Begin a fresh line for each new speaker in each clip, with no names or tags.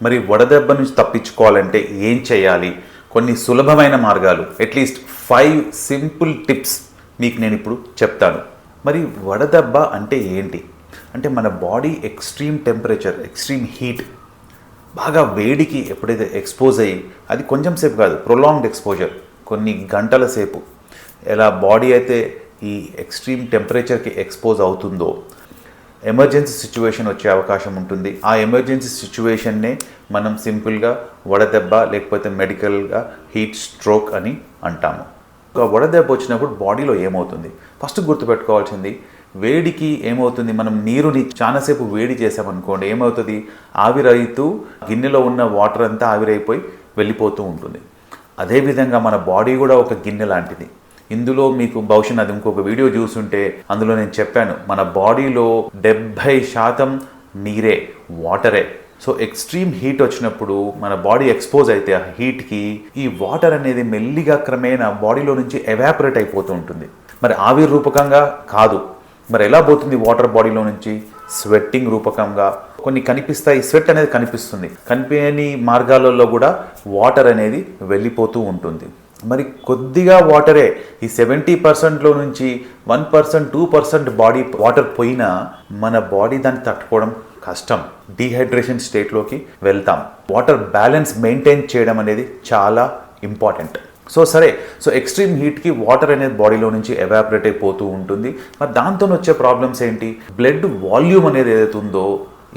మరి వడదెబ్బ నుంచి తప్పించుకోవాలంటే ఏం చేయాలి, కొన్ని సులభమైన మార్గాలు, అట్లీస్ట్ 5 సింపుల్ టిప్స్ మీకు నేను ఇప్పుడు చెప్తాను. మరి వడదెబ్బ అంటే ఏంటి అంటే మన body extreme temperature, extreme heat, బాగా వేడికి ఎప్పుడైతే ఎక్స్పోజ్ అయ్యి, అది కొంచెం సేపు కాదు, ప్రొలాంగ్డ్ ఎక్స్పోజర్, కొన్ని గంటల సేపు ఎలా బాడీ అయితే ఈ ఎక్స్ట్రీమ్ టెంపరేచర్కి ఎక్స్పోజ్ అవుతుందో ఎమర్జెన్సీ సిచ్యువేషన్ వచ్చే అవకాశం ఉంటుంది. ఆ ఎమర్జెన్సీ సిచ్యువేషన్నే మనం సింపుల్గా వడదెబ్బ లేకపోతే మెడికల్గా హీట్ స్ట్రోక్ అని అంటాము. వడదెబ్బ వచ్చినప్పుడు బాడీలో ఏమవుతుంది, ఫస్ట్ గుర్తుపెట్టుకోవాల్సింది, వేడికి ఏమవుతుంది, మనం నీరుని చాలాసేపు వేడి చేసామనుకోండి, ఏమవుతుంది, ఆవిరైతూ గిన్నెలో ఉన్న వాటర్ అంతా ఆవిరైపోయి వెళ్ళిపోతూ ఉంటుంది. అదేవిధంగా మన బాడీ కూడా ఒక గిన్నె లాంటిది. ఇందులో మీకు బహుశా అది ఇంకొక వీడియో చూసుంటే అందులో నేను చెప్పాను, మన బాడీలో 70% నీరే, వాటరే. సో ఎక్స్ట్రీమ్ హీట్ వచ్చినప్పుడు మన బాడీ ఎక్స్పోజ్ అయితే ఆ హీట్కి ఈ వాటర్ అనేది మెల్లిగా క్రమేణా బాడీలో నుంచి ఎవాపరేట్ అయిపోతూ ఉంటుంది. మరి ఆవిరి రూపకంగా కాదు, మరి ఎలా పోతుంది వాటర్ బాడీలో నుంచి, స్వెట్టింగ్ రూపకంగా కొన్ని కనిపిస్తాయి. స్వెట్ అనేది కనిపిస్తుంది, కనిపించని మార్గాలలో కూడా వాటర్ అనేది వెళ్ళిపోతూ ఉంటుంది. మరి కొద్దిగా వాటరే, ఈ 70%లో నుంచి 1%, 2% బాడీ వాటర్ పోయినా మన బాడీ దాన్ని తట్టుకోవడం కష్టం, డీహైడ్రేషన్ స్టేట్లోకి వెళ్తాం. వాటర్ బ్యాలెన్స్ మెయింటైన్ చేయడం అనేది చాలా ఇంపార్టెంట్. సో ఎక్స్ట్రీమ్ హీట్కి వాటర్ అనేది బాడీలో నుంచి ఎవాపరేట్ అయిపోతూ ఉంటుంది. మరి దాంతో వచ్చే ప్రాబ్లమ్స్ ఏంటి, బ్లడ్ వాల్యూమ్ అనేది ఏదైతే ఉందో,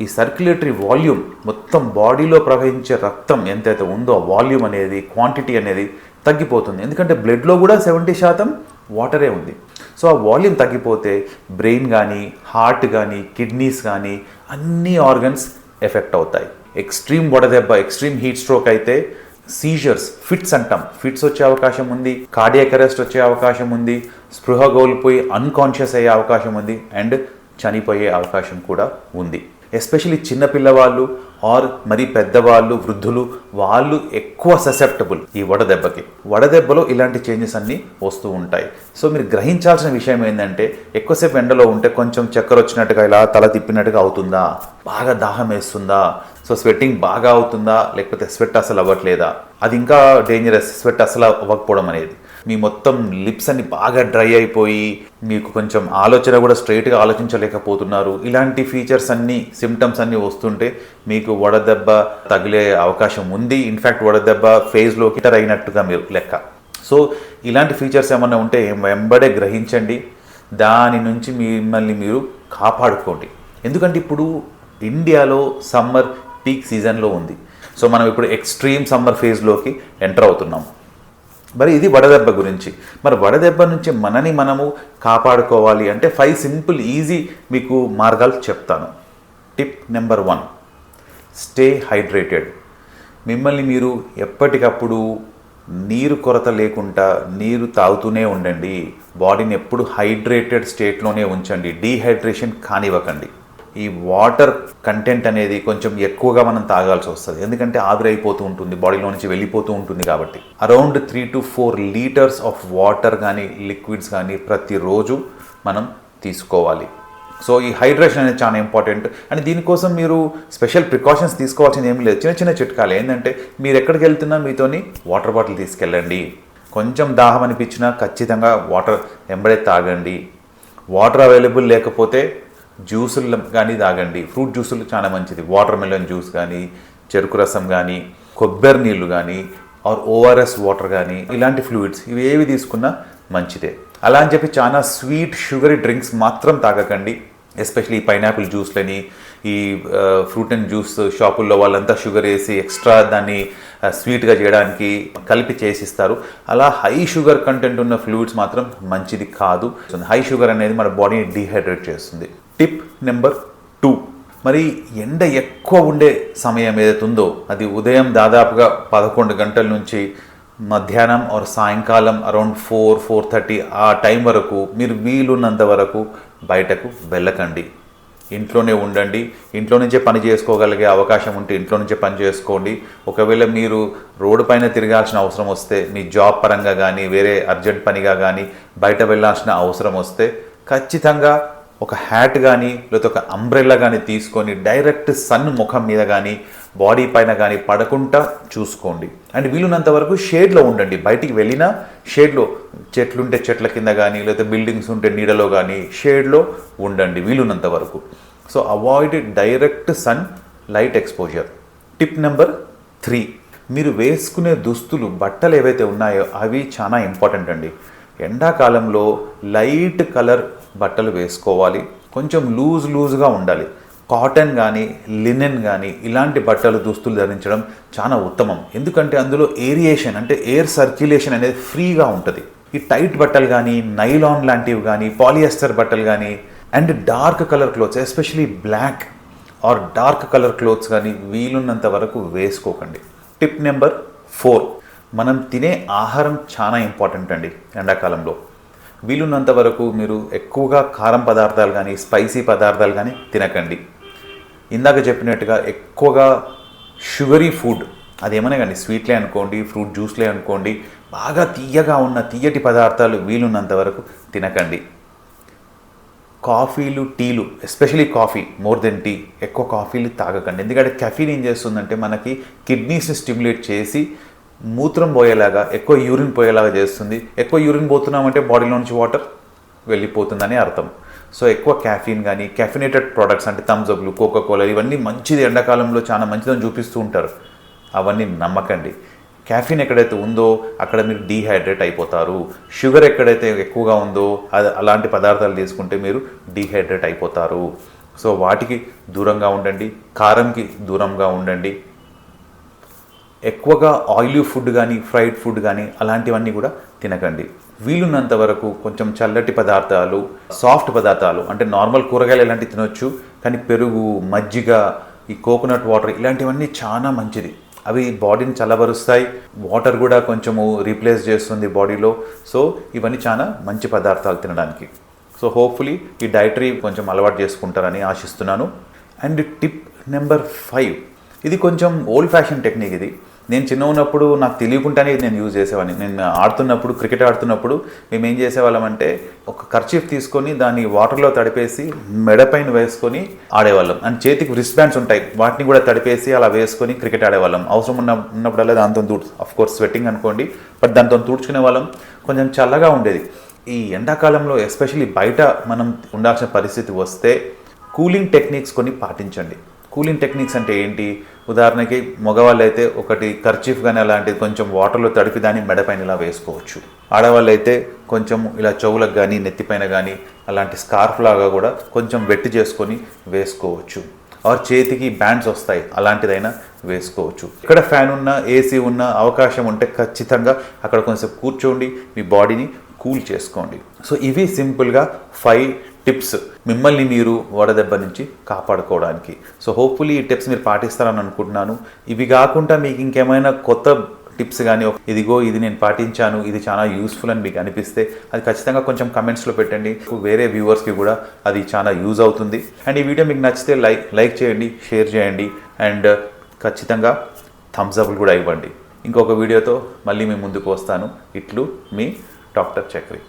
ఈ సర్క్యులేటరీ వాల్యూమ్, మొత్తం బాడీలో ప్రవహించే రక్తం ఎంతైతే ఉందో ఆ వాల్యూమ్ అనేది, క్వాంటిటీ అనేది తగ్గిపోతుంది. ఎందుకంటే బ్లడ్లో కూడా 70% వాటరే ఉంది. సో ఆ వాల్యూమ్ తగ్గిపోతే బ్రెయిన్ కానీ, హార్ట్ కానీ, కిడ్నీస్ కానీ అన్ని ఆర్గన్స్ ఎఫెక్ట్ అవుతాయి. ఎక్స్ట్రీమ్ వడదెబ్బ, ఎక్స్ట్రీమ్ హీట్ స్ట్రోక్ అయితే సీజర్స్, ఫిట్స్ అంటాం, ఫిట్స్ వచ్చే అవకాశం ఉంది, కార్డియాక్ అరెస్ట్ వచ్చే అవకాశం ఉంది, స్పృహ కోల్పోయి అన్కాన్షియస్ అయ్యే అవకాశం ఉంది, అండ్ చనిపోయే అవకాశం కూడా ఉంది. ఎస్పెషలీ చిన్నపిల్లవాళ్ళు ఆర్ మరి పెద్దవాళ్ళు, వృద్ధులు, వాళ్ళు ఎక్కువ ససెప్టబుల్ ఈ వడదెబ్బకి. వడదెబ్బలో ఇలాంటి చేంజెస్ అన్నీ వస్తూ ఉంటాయి. సో మీరు గ్రహించాల్సిన విషయం ఏంటంటే, ఎక్కువసేపు ఎండలో ఉంటే కొంచెం చక్కెర వచ్చినట్టుగా ఇలా తల తిప్పినట్టుగా అవుతుందా, బాగా దాహం వేస్తుందా, సో స్వెట్టింగ్ బాగా అవుతుందా, లేకపోతే స్వెట్ అసలు అవ్వట్లేదా, అది ఇంకా డేంజరస్. స్వెట్ అసలు అవ్వకపోవడం అనేది, మీ మొత్తం లిప్స్ అన్ని బాగా డ్రై అయిపోయి మీకు కొంచెం ఆలోచన కూడా స్ట్రైట్గా ఆలోచించలేకపోతున్నారు, ఇలాంటి ఫీచర్స్ అన్నీ, సిమ్టమ్స్ అన్నీ వస్తుంటే మీకు వడదెబ్బ తగిలే అవకాశం ఉంది. ఇన్ఫ్యాక్ట్ వడదెబ్బ ఫేజ్లోకి ఎంటర్ అయినట్టుగా మీరు లెక్క. సో ఇలాంటి ఫీచర్స్ ఏమన్నా ఉంటే వెంబడే గ్రహించండి, దాని నుంచి మిమ్మల్ని మీరు కాపాడుకోండి. ఎందుకంటే ఇప్పుడు ఇండియాలో సమ్మర్ పీక్ సీజన్లో ఉంది. సో మనం ఇప్పుడు ఎక్స్ట్రీమ్ సమ్మర్ ఫేజ్లోకి ఎంటర్ అవుతున్నాం. మరి ఇది వడదెబ్బ గురించి. మరి వడదెబ్బ నుంచి మనము కాపాడుకోవాలి అంటే 5 సింపుల్ ఈజీ మీకు మార్గాలు చెప్తాను. Tip number 1, stay hydrated. మిమ్మల్ని మీరు ఎప్పటికప్పుడు నీరు కొరత లేకుండా నీరు తాగుతూనే ఉండండి. బాడీని ఎప్పుడు హైడ్రేటెడ్ స్టేట్లోనే ఉంచండి, డీహైడ్రేషన్ కానివ్వకండి. ఈ వాటర్ కంటెంట్ అనేది కొంచెం ఎక్కువగా మనం తాగాల్సి వస్తుంది, ఎందుకంటే ఆవిరైపోతూ ఉంటుంది, బాడీలో నుంచి వెళ్ళిపోతూ ఉంటుంది. కాబట్టి around 3 to 4 litres of water కానీ, లిక్విడ్స్ కానీ ప్రతిరోజు మనం తీసుకోవాలి. సో ఈ హైడ్రేషన్ అనేది చాలా ఇంపార్టెంట్. అండ్ దీనికోసం మీరు స్పెషల్ ప్రికాషన్స్ తీసుకోవాల్సింది ఏం లేదు, చిన్న చిన్న చిట్కాలు. ఏంటంటే మీరు ఎక్కడికి వెళ్తున్నా మీతోని వాటర్ బాటిల్ తీసుకెళ్ళండి. కొంచెం దాహం అనిపించినా ఖచ్చితంగా వాటర్ వెంబడే తాగండి. వాటర్ అవైలబుల్ లేకపోతే జ్యూసులు కానీ తాగండి. ఫ్రూట్ జ్యూసులు చాలా మంచిది, వాటర్ మెలన్ జ్యూస్ కానీ, చెరుకు రసం కానీ, కొబ్బరి నీళ్ళు కానీ, ఆర్ ఓఆర్ఎస్ వాటర్ కానీ, ఇలాంటి ఫ్లూయిడ్స్ ఇవి ఏవి తీసుకున్నా మంచిదే. అలా అని చెప్పి చాలా స్వీట్ షుగరీ డ్రింక్స్ మాత్రం తాగకండి. ఎస్పెషలీ పైనాపిల్ జ్యూస్లని, ఈ ఫ్రూట్ అండ్ జ్యూస్ షాపుల్లో వాళ్ళంతా షుగర్ వేసి ఎక్స్ట్రా దాన్ని స్వీట్గా చేయడానికి కలిపి చేసిస్తారు. అలా హై షుగర్ కంటెంట్ ఉన్న ఫ్లూయిడ్స్ మాత్రం మంచిది కాదు. హై షుగర్ అనేది మన బాడీని డీహైడ్రేట్ చేస్తుంది. టిప్ నెంబర్ 2, మరి ఎండ ఎక్కువ ఉండే సమయం ఏదైతే ఉందో, అది ఉదయం దాదాపుగా 11 గంటల నుంచి మధ్యాహ్నం ఆర్ సాయంకాలం అరౌండ్ 4-4:30 ఆ టైం వరకు మీరు వీలున్నంత వరకు బయటకు వెళ్ళకండి, ఇంట్లోనే ఉండండి. ఇంట్లో నుంచే పని చేసుకోగలిగే అవకాశం ఉంటే ఇంట్లో నుంచే పని చేసుకోండి. ఒకవేళ మీరు రోడ్డు పైన తిరగాల్సిన అవసరం వస్తే, మీ జాబ్ పరంగా కానీ, వేరే అర్జెంట్ పనిగా కానీ బయట వెళ్ళాల్సిన అవసరం వస్తే ఖచ్చితంగా ఒక హ్యాట్ కానీ లేకపోతే ఒక అంబ్రెల్లా కానీ తీసుకొని డైరెక్ట్ సన్ ముఖం మీద కానీ బాడీ పైన కానీ పడకుండా చూసుకోండి. అండ్ వీలున్నంత వరకు షేడ్లో ఉండండి. బయటికి వెళ్ళినా షేడ్లో, చెట్లుంటే చెట్ల కింద కానీ లేకపోతే బిల్డింగ్స్ ఉంటే నీడలో కానీ షేడ్లో ఉండండి వీలున్నంత వరకు. So avoid direct sunlight exposure. Tip number 3, మీరు వేసుకునే దుస్తులు, బట్టలు ఏవైతే ఉన్నాయో అవి చాలా ఇంపార్టెంట్ అండి. ఎండాకాలంలో లైట్ కలర్ బట్టలు వేసుకోవాలి, కొంచెం లూజ్గా ఉండాలి. కాటన్ కానీ లినెన్ కానీ ఇలాంటి బట్టలు, దుస్తులు ధరించడం చాలా ఉత్తమం. ఎందుకంటే అందులో ఏరియేషన్ అంటే ఎయిర్ సర్క్యులేషన్ అనేది ఫ్రీగా ఉంటుంది. ఈ టైట్ బట్టలు కానీ, నైలాన్ లాంటివి కానీ, పాలియస్టర్ బట్టలు కానీ and dark colour clothes, especially black or dark colour clothes కానీ వీలున్నంత వరకు వేసుకోకండి. టిప్ నెంబర్ 4, మనం తినే ఆహారం చాలా ఇంపార్టెంట్ అండి. ఎండాకాలంలో వీలున్నంత వరకు మీరు ఎక్కువగా కారం పదార్థాలు కానీ స్పైసీ పదార్థాలు కానీ తినకండి. ఇందాక చెప్పినట్టుగా ఎక్కువగా షుగరీ ఫుడ్, అదేమన్నా కానీ స్వీట్లే అనుకోండి, ఫ్రూట్ జ్యూస్లే అనుకోండి, బాగా తీయగా ఉన్న తీయటి పదార్థాలు వీలున్నంత వరకు తినకండి. కాఫీలు, టీలు, especially coffee more than tea, ఎక్కువ కాఫీలు తాగకండి. ఎందుకంటే కెఫీన్ ఏం చేస్తుందంటే మనకి కిడ్నీస్ని స్టిమ్యులేట్ చేసి మూత్రం పోయేలాగా, ఎక్కువ యూరిన్ పోయేలాగా చేస్తుంది. ఎక్కువ యూరిన్ పోతున్నామంటే బాడీలో నుంచి వాటర్ వెళ్ళిపోతుందని అర్థం. సో ఎక్కువ క్యాఫీన్ కానీ క్యాఫినేటెడ్ ప్రోడక్ట్స్ అంటే థమ్స్అప్లు, కోకోకోలా ఇవన్నీ మంచిది, ఎండాకాలంలో చాలా మంచిదని చూపిస్తూ ఉంటారు. అవన్నీ నమ్మకండి. క్యాఫీన్ ఎక్కడైతే ఉందో అక్కడ మీరు డీహైడ్రేట్ అయిపోతారు. షుగర్ ఎక్కడైతే ఎక్కువగా ఉందో అలాంటి పదార్థాలు తీసుకుంటే మీరు డీహైడ్రేట్ అయిపోతారు. సో వాటికి దూరంగా ఉండండి, కారంకి దూరంగా ఉండండి. ఎక్కువగా ఆయిలీ ఫుడ్ కానీ ఫ్రైడ్ ఫుడ్ కానీ అలాంటివన్నీ కూడా తినకండి. వీలున్నంత వరకు కొంచెం చల్లటి పదార్థాలు, సాఫ్ట్ పదార్థాలు అంటే నార్మల్ కూరగాయలు ఇలాంటివి తినొచ్చు, కానీ పెరుగు, మజ్జిగ, ఈ కోకోనట్ వాటర్ ఇలాంటివన్నీ చాలా మంచిది. అవి బాడీని చల్లబరుస్తాయి, వాటర్ కూడా కొంచెము రీప్లేస్ చేస్తుంది బాడీలో. సో ఇవన్నీ చాలా మంచి పదార్థాలు తినడానికి. సో హోప్ఫుల్లీ ఈ డైటరీ కొంచెం అలవాటు చేసుకుంటారని ఆశిస్తున్నాను. అండ్ టిప్ నెంబర్ 5, ఇది కొంచెం ఓల్డ్ ఫ్యాషన్ టెక్నిక్. ఇది నేను చిన్న ఉన్నప్పుడు నాకు తెలియకుండానే నేను యూజ్ చేసేవాడిని. నేను ఆడుతున్నప్పుడు, క్రికెట్ ఆడుతున్నప్పుడు మేము ఏం చేసేవాళ్ళం అంటే ఒక కర్చీఫ్ తీసుకొని దాన్ని వాటర్లో తడిపేసి మెడపైన వేసుకొని ఆడేవాళ్ళం. అండ్ చేతికి రిస్ట్ బ్యాండ్స్ ఉంటాయి, వాటిని కూడా తడిపేసి అలా వేసుకొని క్రికెట్ ఆడేవాళ్ళం. అవసరం ఉన్నప్పుడల్లా దాంతో కోర్స్ స్వెట్టింగ్ అనుకోండి, బట్ దాంతో తుడుచుకునే వాళ్ళం. కొంచెం చల్లగా ఉండేది. ఈ ఎండాకాలంలో ఎస్పెషల్లీ బయట మనం ఉండాల్సిన పరిస్థితి వస్తే కూలింగ్ టెక్నిక్స్ కొన్ని పాటించండి. కూలింగ్ టెక్నిక్స్ అంటే ఏంటి? ఉదాహరణకి మగవాళ్ళు అయితే ఒకటి కర్చీఫ్ కానీ అలాంటిది కొంచెం వాటర్లో తడిపి దాన్ని మెడపైన ఇలా వేసుకోవచ్చు. ఆడవాళ్ళు అయితే కొంచెం ఇలా చెవులకు కానీ నెత్తిపైన కానీ అలాంటి స్కార్ఫ్ లాగా కూడా కొంచెం వెట్టి చేసుకొని వేసుకోవచ్చు. ఆర్ చేతికి బ్యాండ్స్ వస్తాయి, అలాంటిదైనా వేసుకోవచ్చు. ఇక్కడ ఫ్యాన్ ఉన్నా, ఏసీ ఉన్న అవకాశం ఉంటే ఖచ్చితంగా అక్కడ కొంచెం కూర్చోండి, మీ బాడీని కూల్ చేసుకోండి. సో ఇవి సింపుల్గా 5 టిప్స్ మిమ్మల్ని మీరు వడదెబ్బ నుంచి కాపాడుకోవడానికి. సో హోప్ఫుల్లీ ఈ టిప్స్ మీరు పాటిస్తారని అనుకుంటున్నాను. ఇవి కాకుండా మీకు ఇంకేమైనా కొత్త టిప్స్ కానీ ఇదిగో ఇది నేను పాటించాను, ఇది చాలా యూస్ఫుల్ అని మీకు అనిపిస్తే అది ఖచ్చితంగా కొంచెం కమెంట్స్లో పెట్టండి. వేరే వ్యూవర్స్కి కూడా అది చాలా యూజ్ అవుతుంది. అండ్ ఈ వీడియో మీకు నచ్చితే లైక్ చేయండి, షేర్ చేయండి అండ్ ఖచ్చితంగా థమ్స్ అప్లు కూడా ఇవ్వండి. ఇంకొక వీడియోతో మళ్ళీ మీ ముందుకు వస్తాను. ఇట్లు మీ డాక్టర్ చక్రి.